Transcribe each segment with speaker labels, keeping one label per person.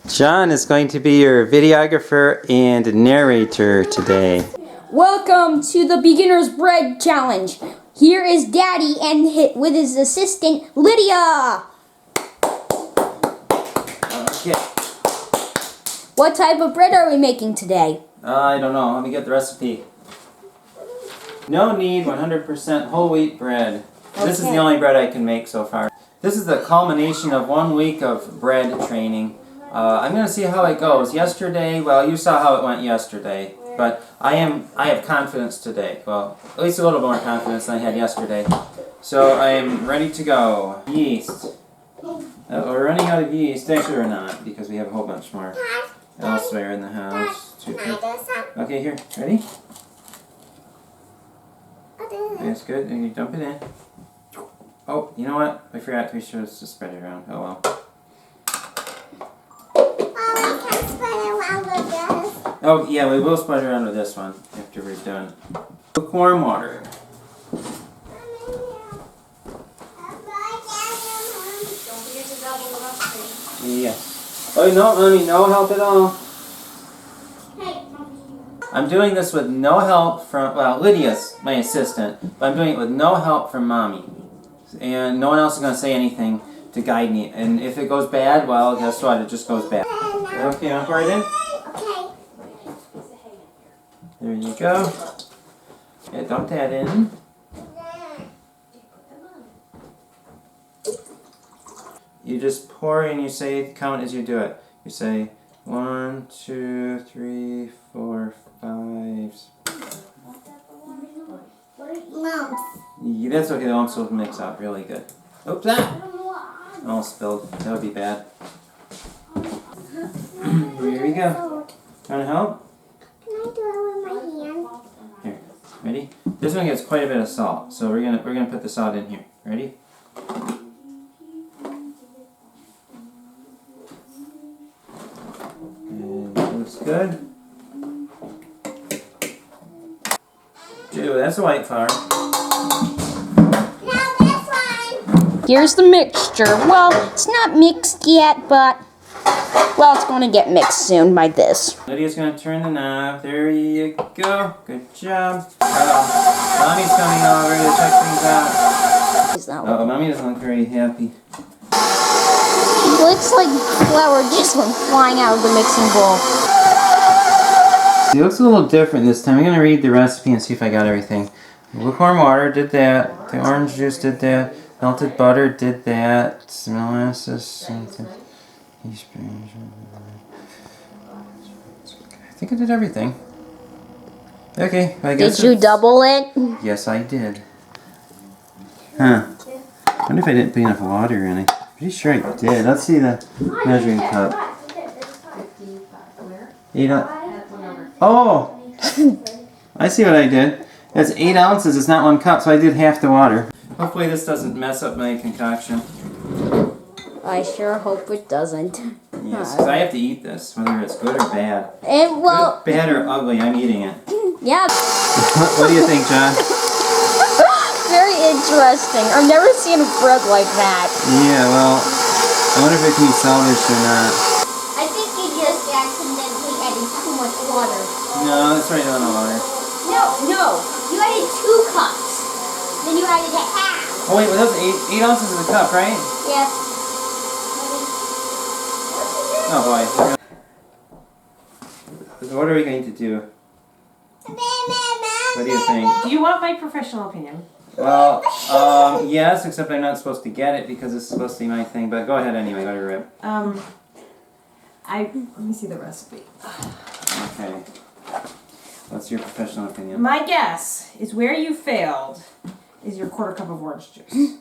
Speaker 1: John is going to be your videographer and narrator today.
Speaker 2: Welcome to the Beginner's Bread Challenge. Here is Daddy and with his assistant, Lydia.
Speaker 1: Okay.
Speaker 2: What type of bread are we making today?
Speaker 1: I don't know. Let me get the recipe. No need 100% whole wheat bread. Okay. This is the only bread I can make so far. This is the culmination of 1 week of bread training. I'm going to see how it goes. Yesterday, well, you saw how it went yesterday. But I have confidence today. Well, at least a little more confidence than I had yesterday. So I am ready to go. Yeast. We're running out of yeast. Actually, we're not, because we have a whole bunch more elsewhere in the house. Okay, here. Ready? That's good. And you dump it in. Oh, you know what? I forgot to be sure to spread it around. Oh well. Oh, yeah, we will spread it around with this one after we're done. Lukewarm water.
Speaker 3: Don't forget to double it up, please.
Speaker 1: Yeah. Oh, no, Mommy, no help at all. I'm doing this with no help from, well, Lydia's my assistant, but I'm doing it with no help from Mommy. And no one else is going to say anything to guide me. And if it goes bad, well, guess what? It just goes bad. Okay, I'll pour it in. There you go. Yeah, dump that in. You just pour and you say, count as you do it. You say 1, 2, 3, 4, 5. Yeah, that's okay. The lumps will mix out really good. Oops, that all spilled. That would be bad. Here we go. Want to help?
Speaker 3: Can I do it with my hand?
Speaker 1: Here, ready? This one gets quite a bit of salt, so we're gonna put the salt in here. Ready? And it looks good. Dude, that's the white flour.
Speaker 3: Now this one.
Speaker 2: Here's the mixture. Well, it's not mixed yet, but, well, it's going to get mixed soon by this.
Speaker 1: Lydia's gonna turn the knob. There you go. Good job. Mommy's coming over to check things out. Oh, Mommy doesn't look very happy.
Speaker 2: It looks like flour just went flying out of the mixing bowl.
Speaker 1: It looks a little different this time. I'm going to read the recipe and see if I got everything. Lukewarm water did that. The orange juice did that. Melted butter did that. Molasses. I think I did everything. Okay, I guess.
Speaker 2: Did you double it?
Speaker 1: Yes, I did. Huh. I wonder if I didn't put enough water in it. Pretty sure I did. Let's see the measuring cup. 8 Oh! I see what I did. It's 8 ounces. It's not 1 cup, so I did half the water. Hopefully this doesn't mess up my concoction.
Speaker 2: I sure hope it doesn't.
Speaker 1: Yes, because I have to eat this, whether it's good or bad.
Speaker 2: And well,
Speaker 1: good, bad or ugly, I'm eating it.
Speaker 2: Yeah.
Speaker 1: What do you think, John?
Speaker 2: Very interesting. I've never seen bread like that.
Speaker 1: Yeah, well, I wonder if it can be salvaged or not.
Speaker 3: I think you just accidentally added too much water.
Speaker 1: No, that's right on the water.
Speaker 3: No. You added 2 cups. Then you added a half.
Speaker 1: Oh wait, well, those 8 ounces is a cup, right?
Speaker 3: Yes.
Speaker 1: Oh boy. What are we going to do? What do you think?
Speaker 4: Do you want my professional opinion?
Speaker 1: Well, yes, except I'm not supposed to get it because it's supposed to be my thing, but go ahead anyway, let her rip.
Speaker 4: Let me see the recipe.
Speaker 1: Okay. What's your professional opinion?
Speaker 4: My guess is where you failed is your 1/4 cup of orange juice.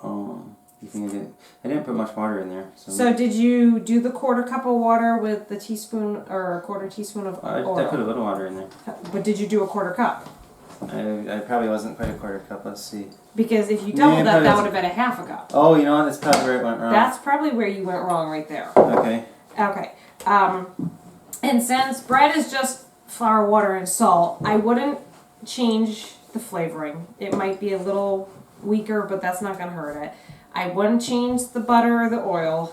Speaker 1: Oh, you think I didn't put much water in there.
Speaker 4: So did you do the 1/4 cup of water with the teaspoon or 1/4 teaspoon of oil?
Speaker 1: I put a little water in there.
Speaker 4: But did you do a 1/4 cup?
Speaker 1: I probably wasn't quite a 1/4 cup. Let's see.
Speaker 4: Because if you doubled that would have been a 1/2 cup.
Speaker 1: Oh, you know what? That's probably where it went wrong.
Speaker 4: That's probably where you went wrong right there.
Speaker 1: Okay.
Speaker 4: Okay. And since bread is just flour, water, and salt, I wouldn't change the flavoring. It might be a little weaker, but that's not going to hurt it. I wouldn't change the butter or the oil.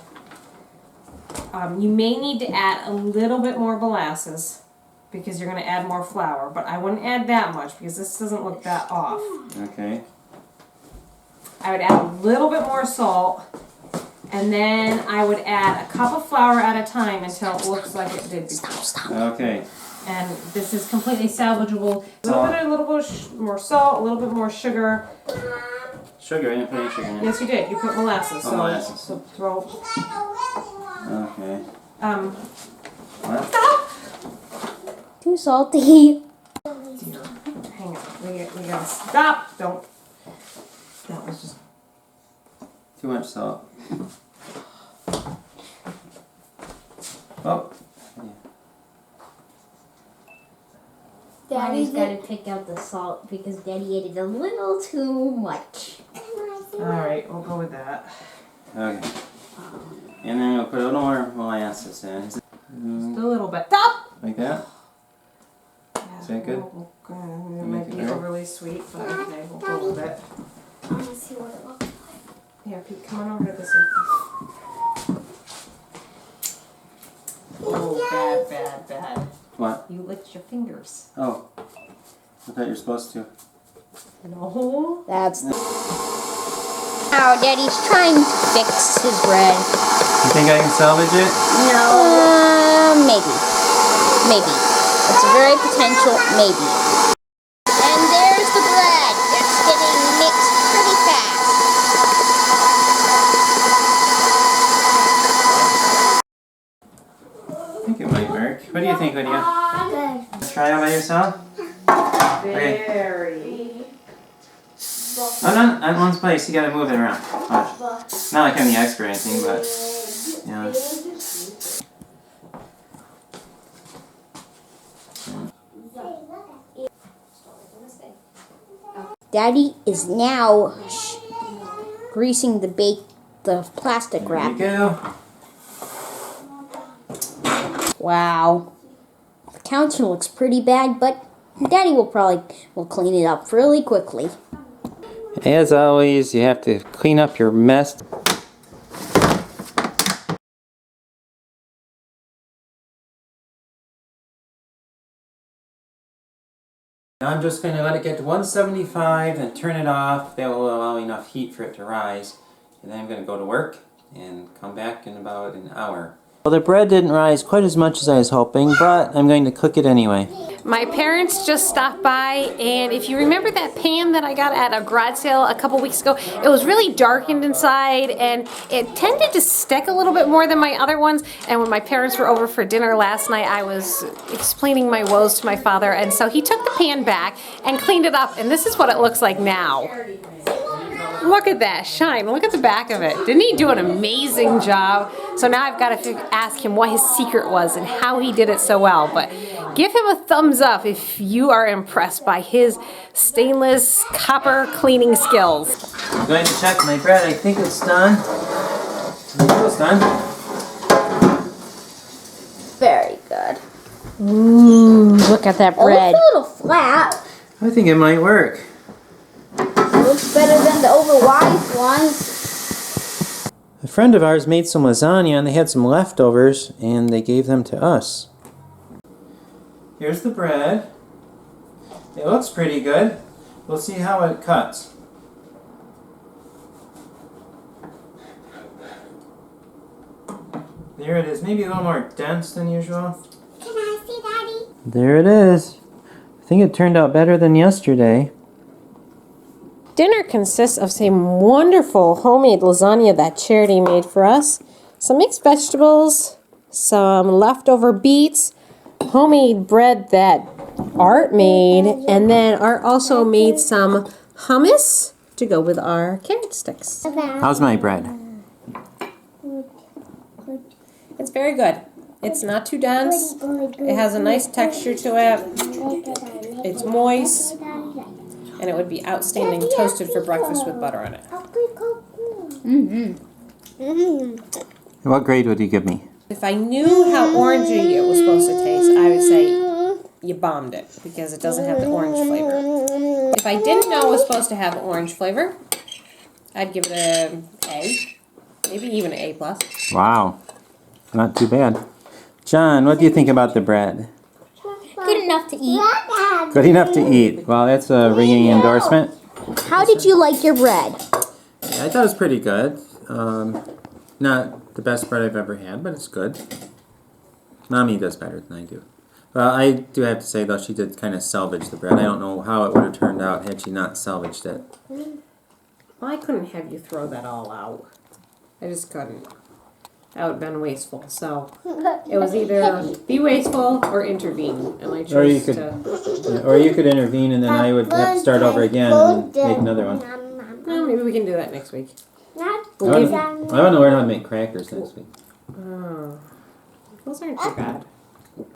Speaker 4: You may need to add a little bit more molasses because you're going to add more flour, but I wouldn't add that much because this doesn't look that off.
Speaker 1: Okay.
Speaker 4: I would add a little bit more salt, and then I would add a cup of flour at a time until it looks like it did before.
Speaker 1: Okay.
Speaker 4: And this is completely salvageable. A little bit more salt, a little bit more sugar.
Speaker 1: Sugar, I didn't put any sugar in it.
Speaker 4: Yes, you did. You put molasses.
Speaker 1: Oh, molasses.
Speaker 4: So throw.
Speaker 1: Okay. What?
Speaker 2: Too salty.
Speaker 4: Hang on. We gotta stop. Don't. That was just.
Speaker 1: Too much salt. Oh.
Speaker 3: Daddy's got to pick out the salt because Daddy ate it a little too much.
Speaker 4: Alright, we'll go with that.
Speaker 1: Okay. And then we'll put a little more molasses in.
Speaker 4: Just a little bit. Stop!
Speaker 1: Like that?
Speaker 4: Yeah,
Speaker 1: Is that good?
Speaker 4: It might be overly sweet, but okay, we'll go with it.
Speaker 3: I want to see what it looks like.
Speaker 4: Here, Pete, come on over to this one. Oh, bad.
Speaker 1: What?
Speaker 4: You licked your fingers.
Speaker 1: Oh. I thought you were supposed to.
Speaker 4: No.
Speaker 2: That's now Daddy's trying to fix his bread.
Speaker 1: You think I can salvage it?
Speaker 2: No. Maybe. It's a very potential maybe. And there's the bread. It's getting mixed pretty fast.
Speaker 1: I think it might work. What do you think, Lydia?
Speaker 3: Good.
Speaker 1: Try it by yourself?
Speaker 4: Very.
Speaker 1: Oh, no, at one place. You gotta move it around. Watch. Not like I'm the expert or anything, but yeah.
Speaker 2: Daddy is now greasing the plastic
Speaker 1: There
Speaker 2: wrap.
Speaker 1: you go.
Speaker 2: Wow. The counter looks pretty bad, but Daddy will clean it up really quickly.
Speaker 1: As always, you have to clean up your mess. Now I'm just going to let it get to 175 and turn it off. That will allow enough heat for it to rise. And then I'm going to go to work and come back in about an hour. Well, the bread didn't rise quite as much as I was hoping, but I'm going to cook it anyway.
Speaker 4: My parents just stopped by, and if you remember that pan that I got at a garage sale a couple weeks ago, it was really darkened inside, and it tended to stick a little bit more than my other ones. And when my parents were over for dinner last night, I was explaining my woes to my father, and so he took the pan back and cleaned it up, and this is what it looks like now. Look at that shine. Look at the back of it. Didn't he do an amazing job? So now I've got to ask him what his secret was and how he did it so well. But give him a thumbs up if you are impressed by his stainless copper cleaning skills.
Speaker 1: I'm going to check my bread. I think it's done. It's done.
Speaker 2: Very good. Ooh, look at that
Speaker 3: It looks
Speaker 2: bread.
Speaker 3: a little flat.
Speaker 1: I think it might work.
Speaker 3: It looks better than the overwide ones.
Speaker 1: A friend of ours made some lasagna and they had some leftovers and they gave them to us. Here's the bread. It looks pretty good. We'll see how it cuts. There it is. Maybe a little more dense than usual.
Speaker 3: Can I see, Daddy?
Speaker 1: There it is. I think it turned out better than yesterday.
Speaker 4: Dinner consists of some wonderful homemade lasagna that Charity made for us, some mixed vegetables, some leftover beets, homemade bread that Art made, and then Art also made some hummus to go with our carrot sticks.
Speaker 1: How's my bread?
Speaker 4: It's very good. It's not too dense. It has a nice texture to it. It's moist. And it would be outstanding toasted for breakfast with butter on it.
Speaker 1: What grade would you give me?
Speaker 4: If I knew how orangey it was supposed to taste, I would say you bombed it because it doesn't have the orange flavor. If I didn't know it was supposed to have orange flavor, I'd give it an A, maybe even an A+.
Speaker 1: Wow. Not too bad. John, what do you think about the bread?
Speaker 2: Good enough to eat.
Speaker 1: Good enough to eat. Well, that's a ringing endorsement.
Speaker 2: How did you like your bread?
Speaker 1: I thought it was pretty good. Not the best bread I've ever had, but it's good. Mommy does better than I do. Well, I do have to say, though, she did kind of salvage the bread. I don't know how it would have turned out had she not salvaged it.
Speaker 4: Well, I couldn't have you throw that all out. I just couldn't. That would have been wasteful. So it was either be wasteful or intervene, and I chose
Speaker 1: Or you could intervene, and then I would have to start over again and make another one.
Speaker 4: Well, maybe we can do that next week.
Speaker 1: I want to learn how to make crackers next week.
Speaker 4: Oh, those aren't too bad.